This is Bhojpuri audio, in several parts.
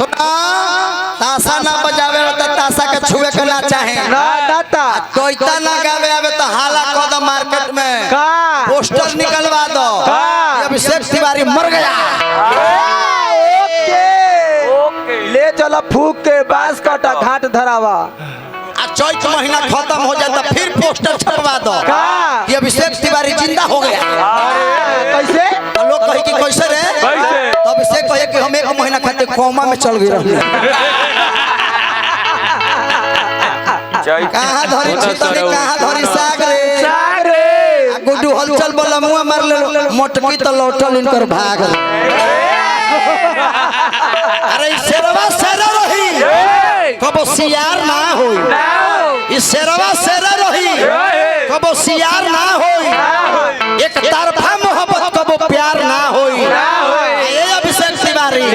सुना ताशा ना बजावे तो ताशा के छुए के ना चाहे ना दाता कोईता ना गावे आवे तो हाला कर दो मार्केट में का पोस्टर निकलवा दो अभिषेक तिवारी मर गया। ओके ले चलो फूक के बांस काटा घाट धरावा। चैत महीना खत्म हो जाए तो फिर पोस्टर छपवा दो कि अभिषेक तिवारी जिंदा हो गया। कैसे तो लोग कहे कि कैसे रे तो अभिषेक कहे कि हम 1 महीना खाते कोमा में चल गए। कहाँ धरी छितनी कहाँ धरी साग रे गुड्डू हलचल बोला मुँह मार ले मोटकी तो लौटल इनकर भाग। अरे शेरवा शेरा रही कबो सियार ना होई इस शेरवा शेरा रही कबो सियार ना होई एक तरफा मोहब्बत कबो प्यार ना होई। ये अभिषेक तिवारी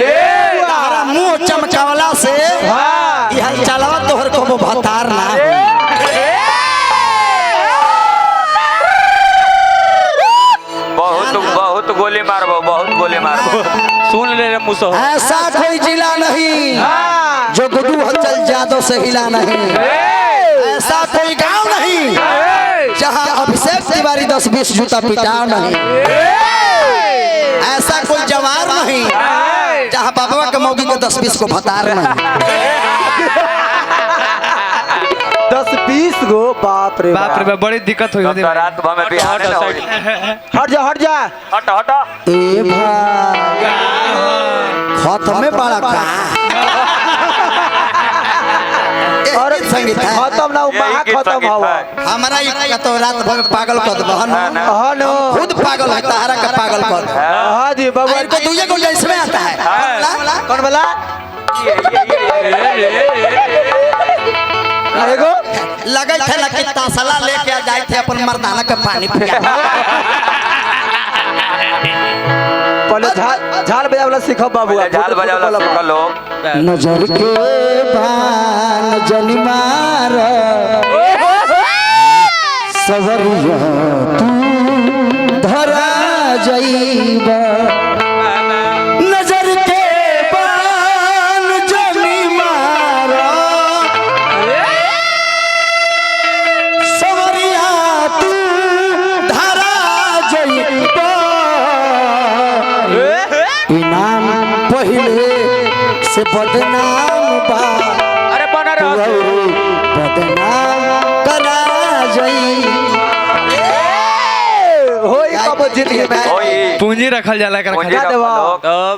तारा मुंह चमकावला से यह चलवा तोहर कबो भतार ना होई। बहुत गोली मारबो बहुत गोली मारबो सुन ले रे मुसो। ऐसा कोई जिला नहीं जो गुड्डू हलचल जादव से हिला नहीं। ऐसा कोई गांव नहीं जहां अभिषेक तिवारी 10-20 जूता पिटाओ नहीं। ऐसा कोई जवार नहीं जहां बाबा के मौगी के 10-20 को भतार नहीं। 10-20 गो बाप रे बड़ी दिक्कत हुई होती रात भर में बिहार ना होई। हट जा हट ए भाई खत्म में बड़ा का और संगीत है खत्म ना महा खत्म हवा हमारा ये तो रात भर में पागल कर दो हनो खुद पागल है तारा का पागल कर दो। हां जी बाबा इनको दूजे को इसमें आता है कौन बोला एगो लगे थे ना कि तासला लेके आ जाए थे अपन मर्दाना के पानी पिया। पहले झाल बजावला सीखो बाबू झाल बजावला सीख लो। नजर के बान जनिमार सवरिया तू धरा जाइबा। नजर के बान जनिमार सवरिया तू धरा जाइबा। इनाम पहले से बदनाम बा अरे बना रहो बदनाम करा जाई होई कब जीत गए होई पूंजी रखल जाला कर पूंजी खा देवा। तब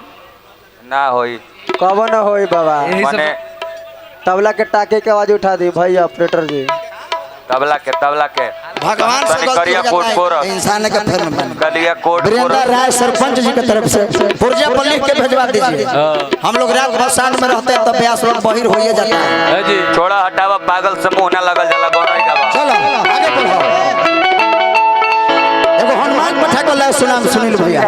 ना होई कब न होई बाबा यही माने सब तबला के टाके के आवाज उठा दी भाई ऑपरेटर जी तबला के भगवान से गलती हो जाता है इंसान के फिर में बन। कलिया कोट वीरेंद्र राय सरपंच जी की तरफ से पुर्जा पर लिख के भेजवा दीजिए। हम लोग रात भर साथ में रहते हैं तब ब्यास लोग बहिर हो जाता है। जी छोड़ा हटावा पागल से मुंह ना लगल जाला गोनाई गावा। चलो आगे बढ़ो। एगो हनुमान पठा को ला सुनाम सुनील भैया।